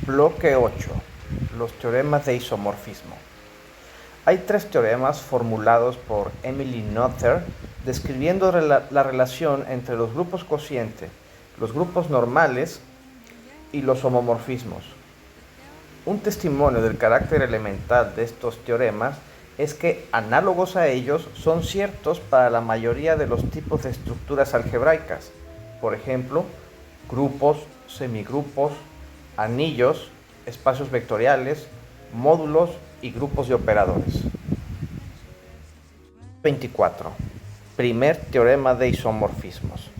Bloque 8. Los teoremas de isomorfismo. Hay tres teoremas formulados por Emily Noether describiendo la relación entre los grupos cociente, los grupos normales y los homomorfismos. Un testimonio del carácter elemental de estos teoremas es que análogos a ellos son ciertos para la mayoría de los tipos de estructuras algebraicas, por ejemplo, grupos, semigrupos, anillos, espacios vectoriales, módulos y grupos de operadores. 24. Primer teorema de isomorfismos.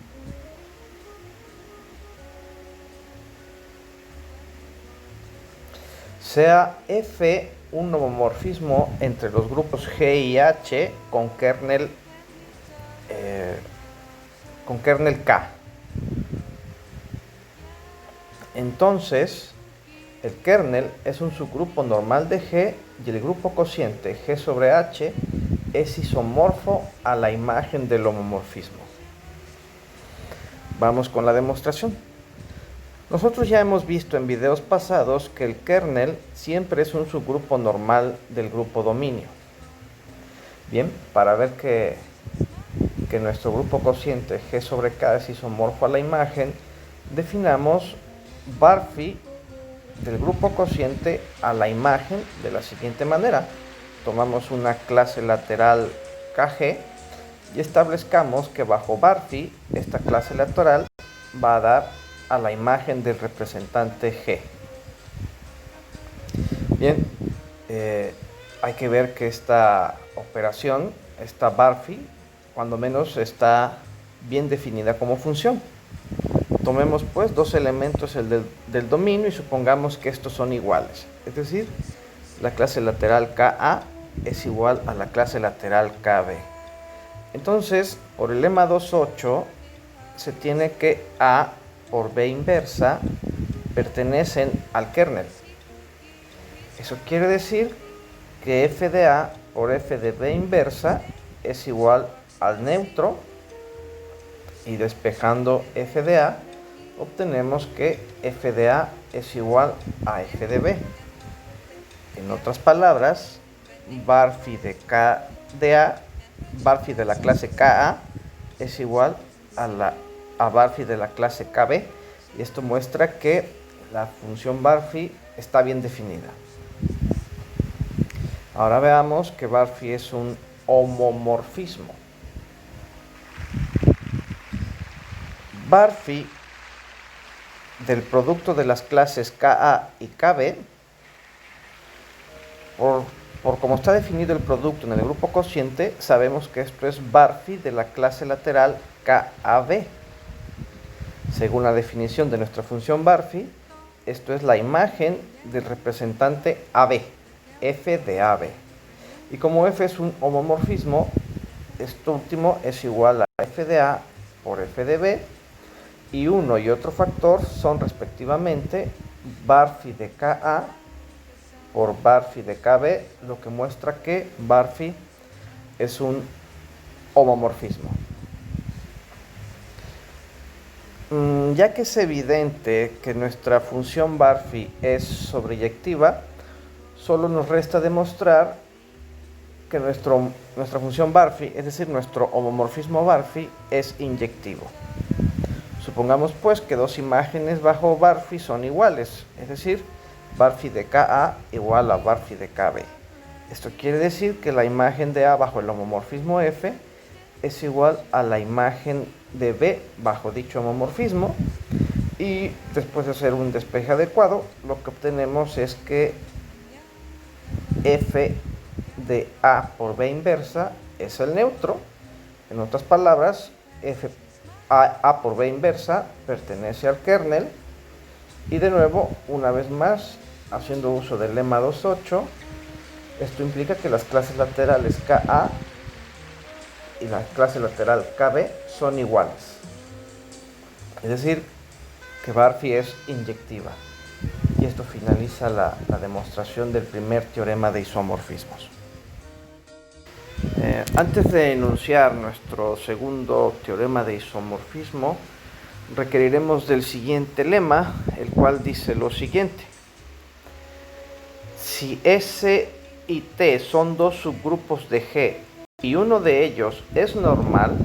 Sea F un homomorfismo entre los grupos G y H con kernel K. Entonces, el kernel es un subgrupo normal de G y el grupo cociente G sobre H es isomorfo a la imagen del homomorfismo. Vamos con la demostración. Nosotros ya hemos visto en videos pasados que el kernel siempre es un subgrupo normal del grupo dominio. Bien, para ver que nuestro grupo cociente G sobre K es isomorfo a la imagen, definamos barphi del grupo cociente a la imagen de la siguiente manera. Tomamos una clase lateral KG y establezcamos que bajo barphi esta clase lateral va a dar a la imagen del representante G. Bien, hay que ver que esta operación, esta barphi, cuando menos está bien definida como función. Tomemos pues dos elementos del dominio y supongamos que estos son iguales. Es decir, la clase lateral KA es igual a la clase lateral KB. Entonces, por el lema 2.8 se tiene que A por B inversa pertenecen al kernel. Eso quiere decir que f de A por f de B inversa es igual al neutro, y despejando f de A obtenemos que f de A es igual a f de B. En otras palabras, barphi de K de A, barphi de la clase KA es igual a barphi de la clase KB, y esto muestra que la función barphi está bien definida. Ahora veamos que barphi es un homomorfismo. Barphi del producto de las clases KA y KB, por como está definido el producto en el grupo cociente, sabemos que esto es barphi de la clase lateral KAB. Según la definición de nuestra función barphi, esto es la imagen del representante AB, f de AB. Y como f es un homomorfismo, esto último es igual a f de A por f de B, y uno y otro factor son respectivamente barphi de KA por barphi de KB, lo que muestra que barphi es un homomorfismo. Ya que es evidente que nuestra función barphi es sobreyectiva, solo nos resta demostrar que nuestra función barphi, es decir, nuestro homomorfismo barphi, es inyectivo. Supongamos pues que dos imágenes bajo barphi son iguales, es decir, barphi de KA igual a barphi de KB. Esto quiere decir que la imagen de A bajo el homomorfismo F es igual a la imagen de B bajo dicho homomorfismo, y después de hacer un despeje adecuado, lo que obtenemos es que f de A por B inversa es el neutro. En otras palabras, A por B inversa pertenece al kernel, y de nuevo, una vez más, haciendo uso del lema 2.8, esto implica que las clases laterales KA y la clase lateral KB son iguales. Es decir, que barphi es inyectiva. Y esto finaliza la demostración del primer teorema de isomorfismos. Antes de enunciar nuestro segundo teorema de isomorfismo, requeriremos del siguiente lema, el cual dice lo siguiente: si S y T son dos subgrupos de G y uno de ellos es normal,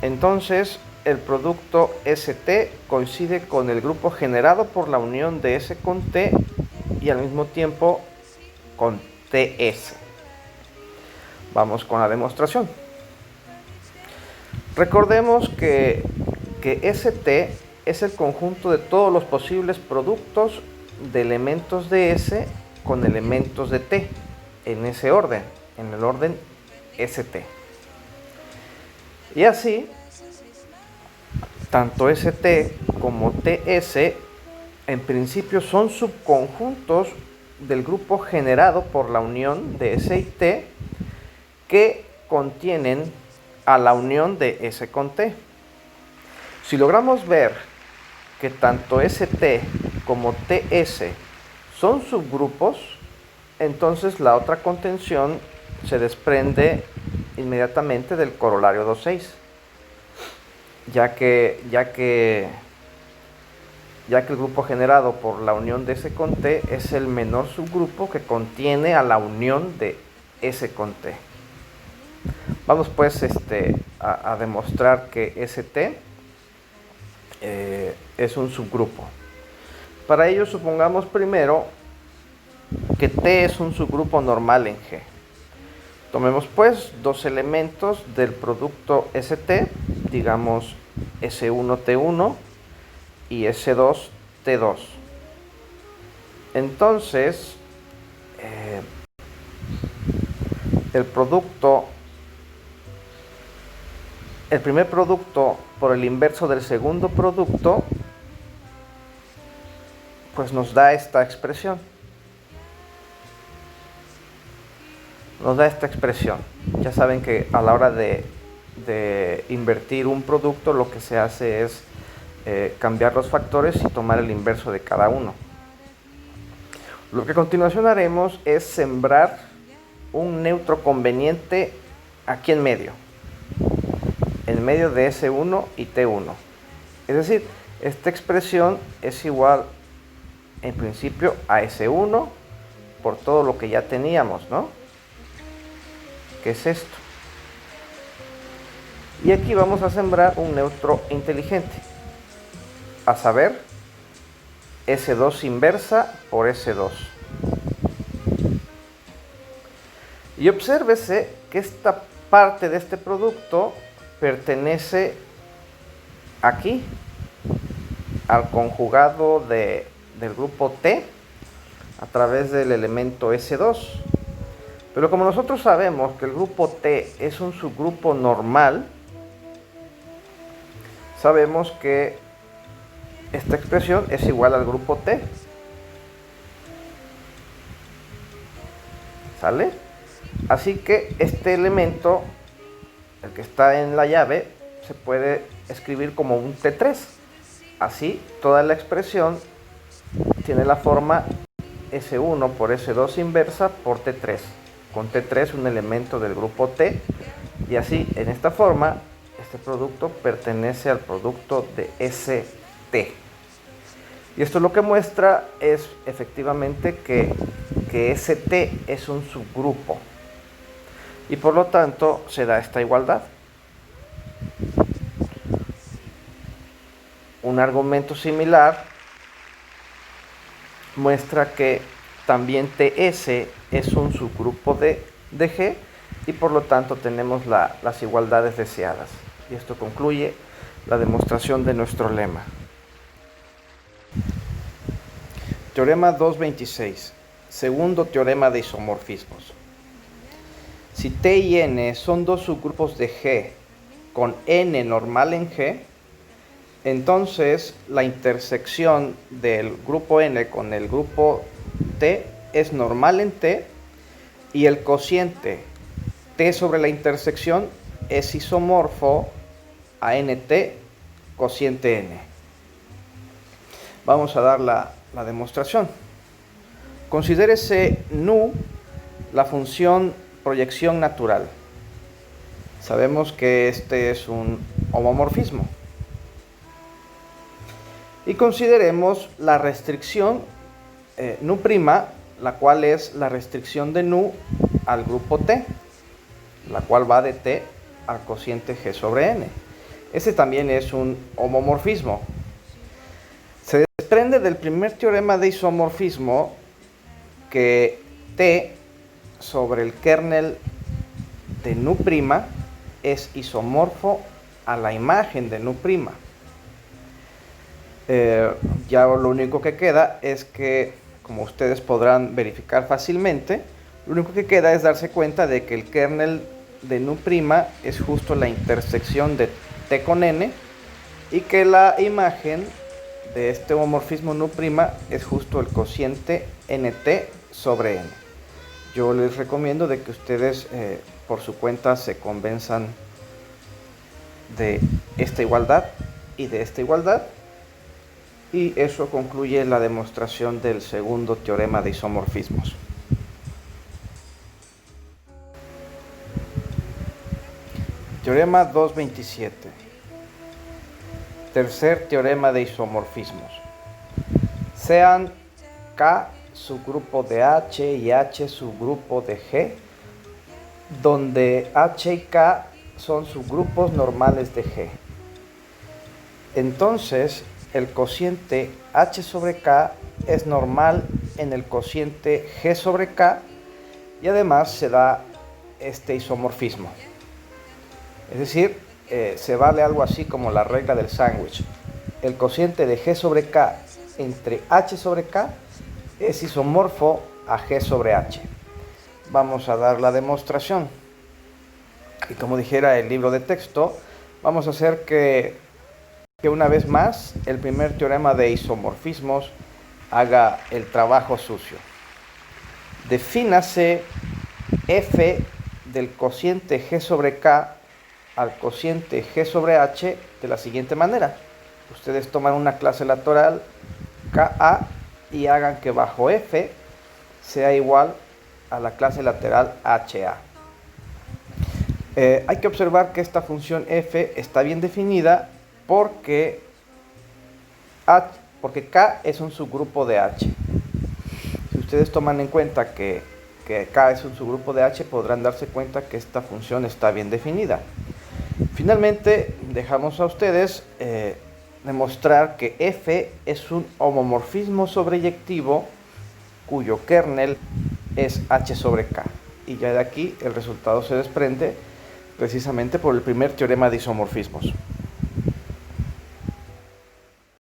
entonces el producto ST coincide con el grupo generado por la unión de S con T y al mismo tiempo con TS. Vamos con la demostración. Recordemos que ST es el conjunto de todos los posibles productos de elementos de S con elementos de T, en ese orden, en el orden ST. Y así, tanto ST como TS en principio son subconjuntos del grupo generado por la unión de S y T que contienen a la unión de S con T. Si logramos ver que tanto ST como TS son subgrupos, entonces la otra contención se desprende inmediatamente del corolario 2.6, ya que el grupo generado por la unión de S con T es el menor subgrupo que contiene a la unión de S con T. Vamos pues a demostrar que ST es un subgrupo. Para ello supongamos primero que T es un subgrupo normal en G. Tomemos pues dos elementos del producto ST, digamos S1T1 y S2T2. Entonces, el primer producto por el inverso del segundo producto, pues nos da esta expresión. Ya saben que a la hora de invertir un producto, lo que se hace es cambiar los factores y tomar el inverso de cada uno. Lo que a continuación haremos es sembrar un neutro conveniente aquí en medio de S1 y T1. Es decir, esta expresión es igual en principio a S1 por todo lo que ya teníamos, ¿no? ¿Qué es esto? Y aquí vamos a sembrar un neutro inteligente, a saber, S2 inversa por S2. Y obsérvese que esta parte de este producto pertenece aquí al conjugado del grupo T a través del elemento S2. Pero como nosotros sabemos que el grupo T es un subgrupo normal, sabemos que esta expresión es igual al grupo T. ¿Sale? Así que este elemento, el que está en la llave, se puede escribir como un T3. Así, toda la expresión tiene la forma S1 por S2 inversa por T3, con T3 un elemento del grupo T, y así, en esta forma, este producto pertenece al producto de ST. Y esto lo que muestra es efectivamente que ST es un subgrupo, y por lo tanto se da esta igualdad. Un argumento similar muestra que también TS es un subgrupo de G y por lo tanto tenemos las igualdades deseadas. Y esto concluye la demostración de nuestro lema. Teorema 226. Segundo teorema de isomorfismos. Si T y N son dos subgrupos de G con N normal en G, entonces la intersección del grupo N con el grupo T es normal en T y el cociente T sobre la intersección es isomorfo a NT cociente N. Vamos a dar la demostración. Considérese nu la función proyección natural. Sabemos que este es un homomorfismo. Y consideremos la restricción nu', la cual es la restricción de nu al grupo T, la cual va de T al cociente G sobre N. Ese también es un homomorfismo. Se desprende del primer teorema de isomorfismo que T sobre el kernel de nu' es isomorfo a la imagen de nu'. Ya lo único que queda es que, como ustedes podrán verificar fácilmente, lo único que queda es darse cuenta de que el kernel de nu' es justo la intersección de T con N y que la imagen de este homomorfismo nu' es justo el cociente NT sobre N. Yo les recomiendo de que ustedes por su cuenta se convenzan de esta igualdad y de esta igualdad, y eso concluye la demostración del segundo teorema de isomorfismos. Teorema 227. Tercer teorema de isomorfismos. Sean K subgrupo de H y H subgrupo de G, donde H y K son subgrupos normales de G. Entonces, el cociente H sobre K es normal en el cociente G sobre K y además se da este isomorfismo. Es decir, se vale algo así como la regla del sándwich. El cociente de G sobre K entre H sobre K es isomorfo a G sobre H. Vamos a dar la demostración. Y como dijera el libro de texto, vamos a hacer que una vez más el primer teorema de isomorfismos haga el trabajo sucio. Defínase f del cociente G sobre K al cociente G sobre H de la siguiente manera. Ustedes toman una clase lateral KA y hagan que bajo f sea igual a la clase lateral HA. Hay que observar que esta función f está bien definida porque K es un subgrupo de H. Si ustedes toman en cuenta que K es un subgrupo de H, podrán darse cuenta que esta función está bien definida. Finalmente, dejamos a ustedes demostrar que f es un homomorfismo sobreyectivo cuyo kernel es H sobre K. Y ya de aquí el resultado se desprende precisamente por el primer teorema de isomorfismos.